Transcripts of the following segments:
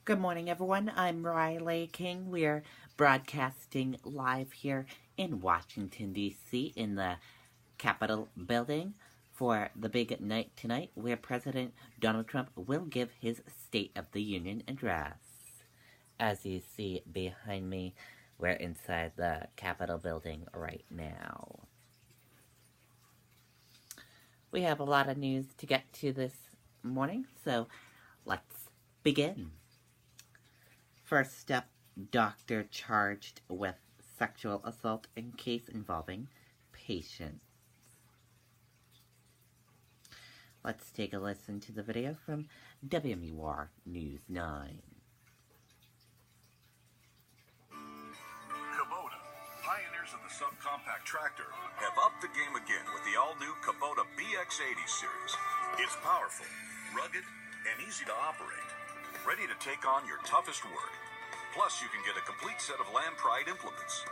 Good morning, everyone. I'm Riley King. We are broadcasting live here in Washington, D.C. in the Capitol building for the big night tonight where President Donald Trump will give his State of the Union address. As you see behind me, we're inside the Capitol building right now. We have a lot of news to get to this morning, so let's begin. First up, doctor charged with sexual assault in case involving patient. Let's take a listen to the video from WMUR News 9. Kubota, pioneers of the subcompact tractor, have upped the game again with the all-new Kubota BX80 series. It's powerful, rugged, and easy to operate. Ready to take on your toughest work. Plus, you can get a complete set of Land Pride implements.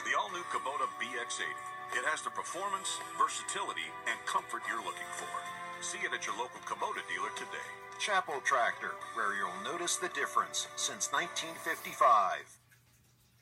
The all-new Kubota BX80. It has the performance, versatility, and comfort you're looking for. See it at your local Kubota dealer today. Chapel Tractor, where you'll notice the difference since 1955.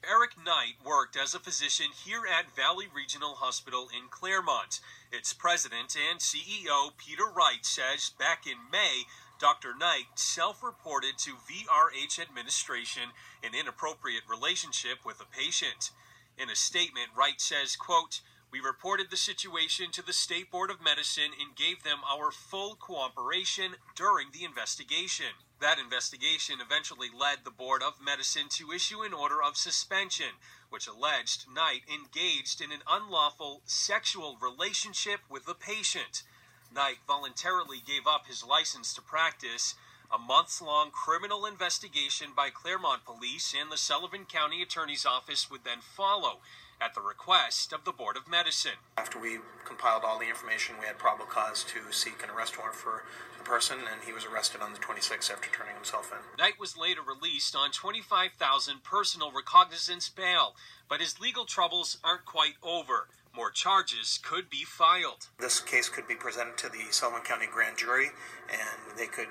Eric Knight worked as a physician here at Valley Regional Hospital in Claremont. Its president and CEO, Peter Wright, says back in May, Dr. Knight self-reported to VRH administration an inappropriate relationship with a patient. In a statement, Wright says, quote, "We reported the situation to the State Board of Medicine and gave them our full cooperation during the investigation. That investigation eventually led the Board of Medicine to issue an order of suspension, which alleged Knight engaged in an unlawful sexual relationship with the patient. Knight voluntarily gave up his license to practice. A months-long criminal investigation by Claremont Police and the Sullivan County Attorney's Office would then follow at the request of the Board of Medicine. After we compiled all the information, we had probable cause to seek an arrest warrant for the person, and he was arrested on the 26th after turning himself in. Knight was later released on $25,000 personal recognizance bail, but his legal troubles aren't quite over. More charges could be filed. This case could be presented to the Sullivan County Grand Jury, and they could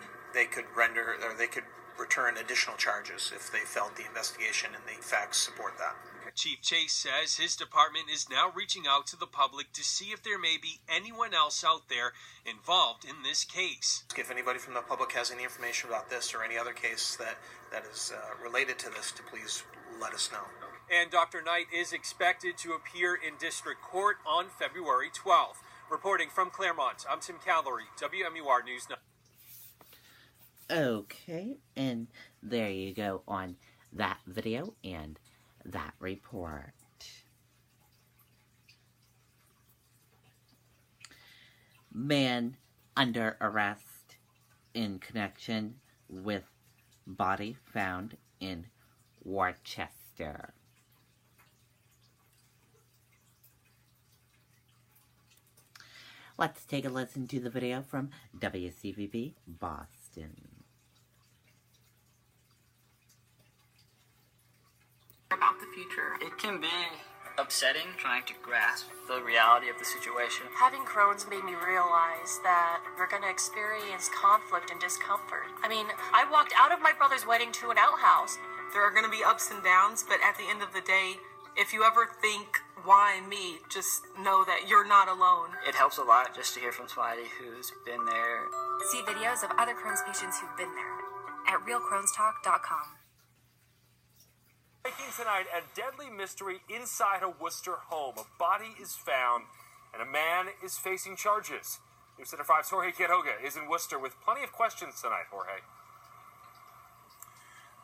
return additional charges if they felt the investigation and the facts support that. Chief Chase says his department is now reaching out to the public to see if there may be anyone else out there involved in this case. If anybody from the public has any information about this or any other case that is related to this, to please let us know. And Dr. Knight is expected to appear in district court on February 12th. Reporting from Claremont, I'm Tim Callery, WMUR News 9. Okay, and there you go on that video and that report. Man under arrest in connection with body found in Worcester. Let's take a listen to the video from WCVB Boston. About the future. It can be upsetting trying to grasp the reality of the situation. Having Crohn's made me realize that we're going to experience conflict and discomfort. I mean, I walked out of my brother's wedding to an outhouse. There are going to be ups and downs, but at the end of the day, if you ever think, why me, just know that you're not alone. It helps a lot just to hear from somebody who's been there. See videos of other Crohn's patients who've been there at realcrohnstalk.com. Breaking tonight, a deadly mystery inside a Worcester home. A body is found, and a man is facing charges. News Center 5's Jorge Quiroga is in Worcester with plenty of questions tonight. Jorge.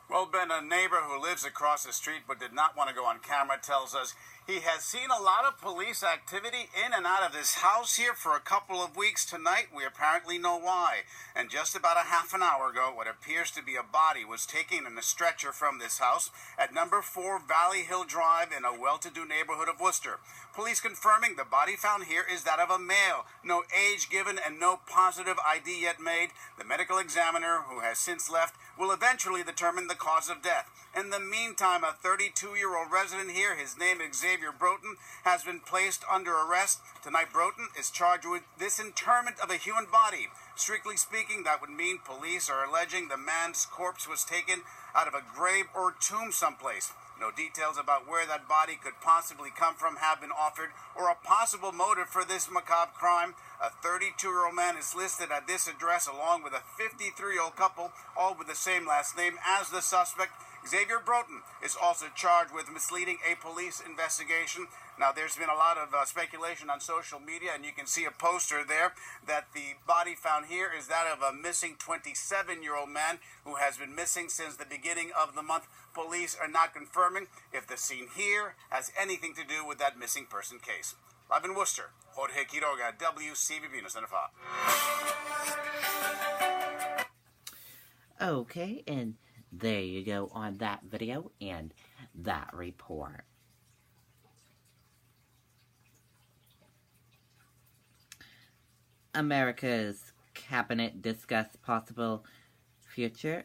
Well, Ben, a neighbor who lives across the street but did not want to go on camera tells us he has seen a lot of police activity in and out of this house here for a couple of weeks. Tonight, we apparently know why. And just about a half an hour ago, what appears to be a body was taken in a stretcher from this house at number 4 Valley Hill Drive in a well-to-do neighborhood of Worcester. Police confirming the body found here is that of a male. No age given and no positive ID yet made. The medical examiner, who has since left, will eventually determine the cause of death. In the meantime, a 32-year-old resident here, his name is Xavier Broughton, has been placed under arrest. Tonight, Broughton is charged with disinterment of a human body. Strictly speaking, that would mean police are alleging the man's corpse was taken out of a grave or tomb someplace. No details about where that body could possibly come from have been offered, or a possible motive for this macabre crime. A 32-year-old man is listed at this address along with a 53-year-old couple, all with the same last name as the suspect. Xavier Broughton is also charged with misleading a police investigation. Now, there's been a lot of speculation on social media, and you can see a poster there that the body found here is that of a missing 27-year-old man who has been missing since the beginning of the month. Police are not confirming if the scene here has anything to do with that missing person case. Live in Worcester, Jorge Quiroga, WCVB News 5. Okay, and there you go on that video and that report. America's cabinet discussed possible future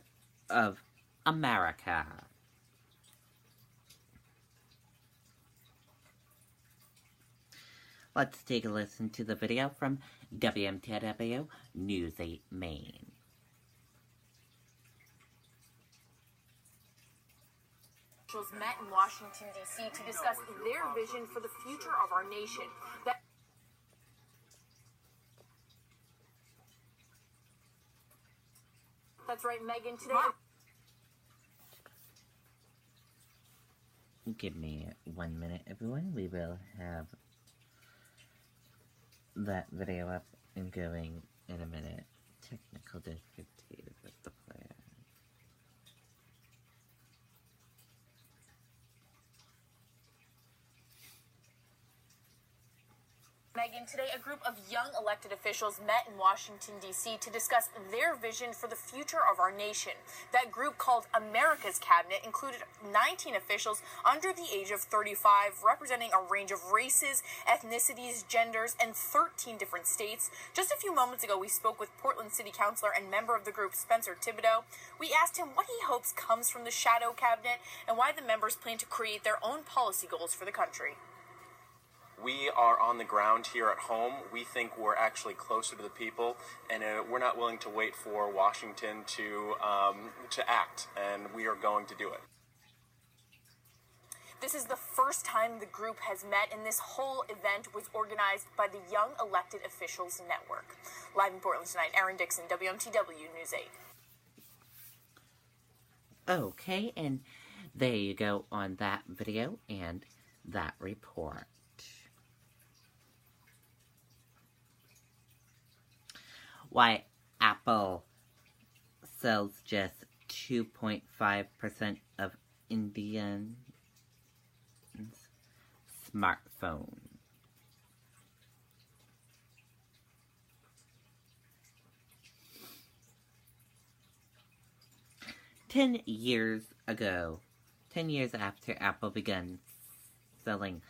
of America. Let's take a listen to the video from WMTW News 8 Maine. Officials met in Washington, D.C. to discuss their vision for the future of our nation. That's right, Megan. Today... Give me 1 minute, everyone. We will have that video up and going in a minute. Technical difficulties with the player. Megan, today a group of young elected officials met in Washington, D.C. to discuss their vision for the future of our nation. That group, called America's Cabinet, included 19 officials under the age of 35, representing a range of races, ethnicities, genders, and 13 different states. Just a few moments ago, we spoke with Portland City Councilor and member of the group, Spencer Thibodeau. We asked him what he hopes comes from the shadow cabinet and why the members plan to create their own policy goals for the country. We are on the ground here at home. We think we're actually closer to the people, and we're not willing to wait for Washington to act, and we are going to do it. This is the first time the group has met, and this whole event was organized by the Young Elected Officials Network. Live in Portland tonight, Aaron Dixon, WMTW News 8. Okay, and there you go on that video and that report. Why Apple sells just 2.5% of Indian smartphones. Ten years after Apple began selling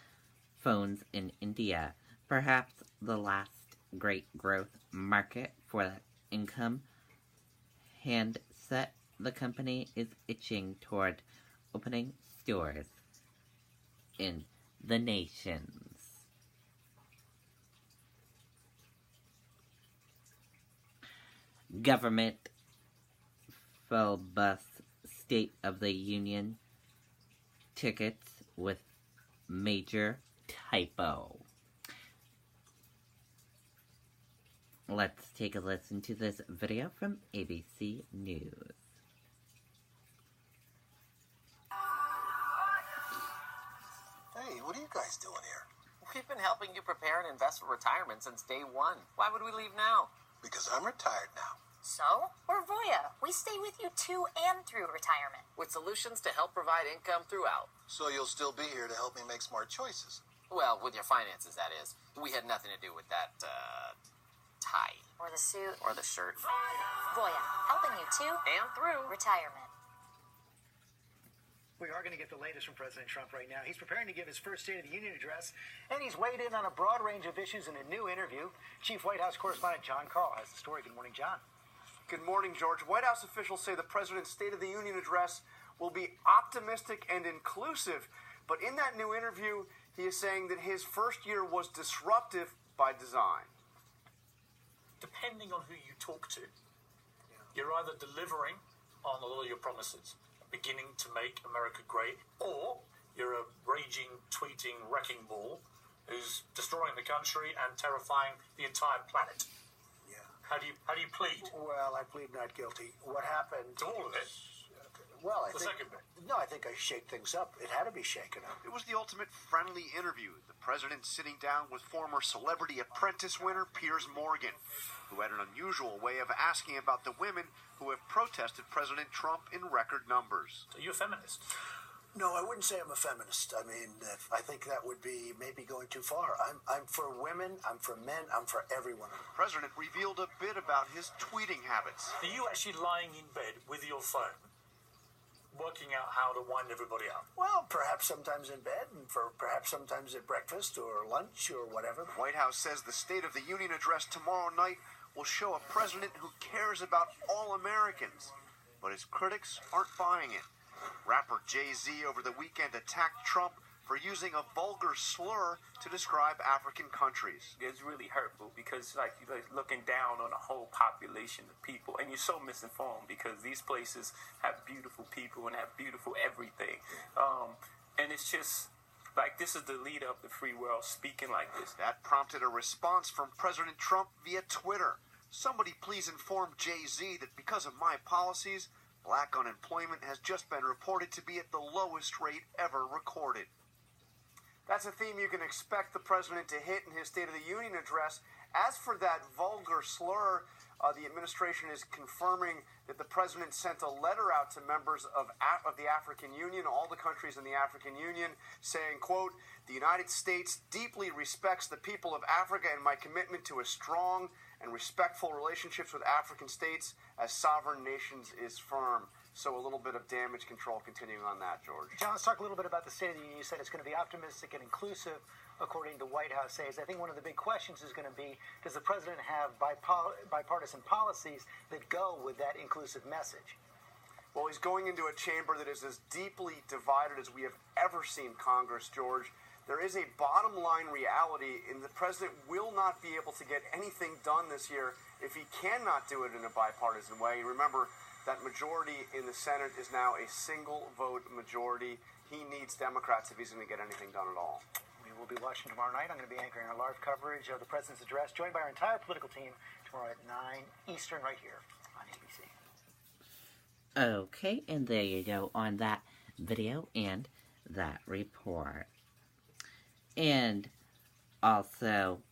phones in India, perhaps the last great growth market for the income handset, the company is itching toward opening stores in the nations. Government filibust State of the Union tickets with major typo. Let's take a listen to this video from ABC News. Hey, what are you guys doing here? We've been helping you prepare and invest for retirement since day one. Why would we leave now? Because I'm retired now. So, we're Voya. We stay with you to and through retirement. With solutions to help provide income throughout. So you'll still be here to help me make smart choices. Well, with your finances, that is. We had nothing to do with that, tie. Or the suit. Or the shirt. Voya, helping you to and through retirement. We are going to get the latest from President Trump right now. He's preparing to give his first State of the Union address, and he's weighed in on a broad range of issues in a new interview. Chief White House correspondent John Carl has the story. Good morning, John. Good morning, George. White House officials say the president's State of the Union address will be optimistic and inclusive. But in that new interview, he is saying that his first year was disruptive by design. depending on who you talk to, you're either delivering on a lot of your promises, beginning to make America great, or you're a raging, tweeting wrecking ball who's destroying the country and terrifying the entire planet. Yeah. How do you plead? Well, I plead not guilty. What happened? To all of it? Well, I The think, second bit. no, I think I shake things up. It had to be shaken up. It was the ultimate friendly interview. The president sitting down with former Celebrity Apprentice winner Piers Morgan, who had an unusual way of asking about the women who have protested President Trump in record numbers. Are you a feminist? No, I wouldn't say I'm a feminist. I mean, I think that would be maybe going too far. I'm for women, I'm for men, I'm for everyone. The president revealed a bit about his tweeting habits. Are you actually lying in bed with your phone, working out how to wind everybody up? Well, perhaps sometimes in bed, and perhaps sometimes at breakfast or lunch or whatever. The White House says the State of the Union address tomorrow night will show a president who cares about all Americans. But his critics aren't buying it. Rapper Jay-Z over the weekend attacked Trump for using a vulgar slur to describe African countries. It's really hurtful because you're looking down on a whole population of people, and you're so misinformed because these places have beautiful people and have beautiful everything. And it's just like, this is the leader of the free world speaking like this. That prompted a response from President Trump via Twitter. Somebody please inform Jay-Z that because of my policies, black unemployment has just been reported to be at the lowest rate ever recorded. That's a theme you can expect the president to hit in his State of the Union address. As for that vulgar slur, the administration is confirming that the president sent a letter out to members of the African Union, all the countries in the African Union, saying, quote, "The United States deeply respects the people of Africa, and my commitment to a strong and respectful relationships with African states as sovereign nations is firm." So a little bit of damage control continuing on that, George. John, let's talk a little bit about the State of the Union. You said it's going to be optimistic and inclusive, according to White House says. I think one of the big questions is going to be, does the president have bipartisan policies that go with that inclusive message? Well, he's going into a chamber that is as deeply divided as we have ever seen Congress, George. There is a bottom line reality, and the president will not be able to get anything done this year if he cannot do it in a bipartisan way. Remember, that majority in the Senate is now a single vote majority. He needs Democrats if he's going to get anything done at all. We will be watching tomorrow night. I'm going to be anchoring our live coverage of the president's address, joined by our entire political team tomorrow at 9 Eastern right here on ABC. Okay, and there you go on that video and that report. And also,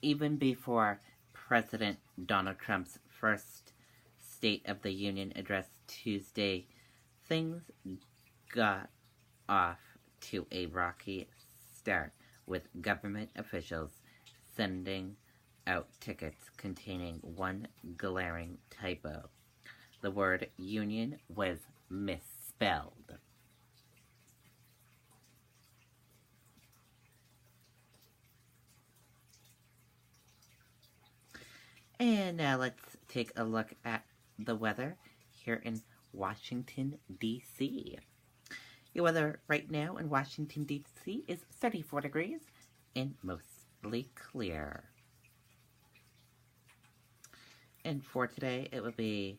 even before President Donald Trump's first State of the Union address Tuesday, things got off to a rocky start with government officials sending out tickets containing one glaring typo. The word union was misspelled. And now let's take a look at the weather here in Washington, D.C. Your weather right now in Washington, D.C. is 34 degrees and mostly clear. And for today, it will be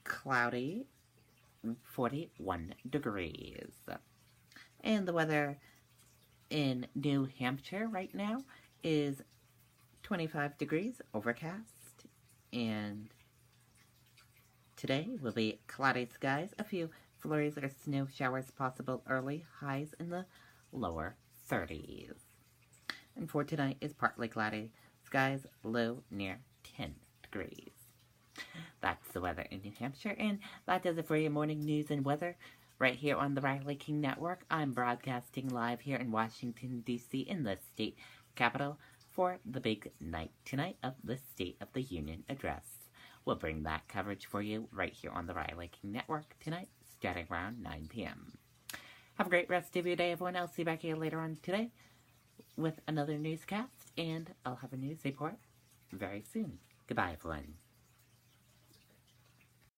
cloudy, 41 degrees. And the weather in New Hampshire right now is 25 degrees, overcast, and today will be cloudy skies, a few flurries or snow showers possible early, highs in the lower 30s. And for tonight is partly cloudy skies, low near 10 degrees. That's the weather in New Hampshire, and that does it for your morning news and weather right here on the Riley King Network. I'm broadcasting live here in Washington, D.C. in the state capital for the big night tonight of the State of the Union address. We'll bring that coverage for you right here on the Riley King Network tonight, starting around 9 p.m. Have a great rest of your day, everyone. I'll see you back here later on today with another newscast, and I'll have a news report very soon. Goodbye, everyone.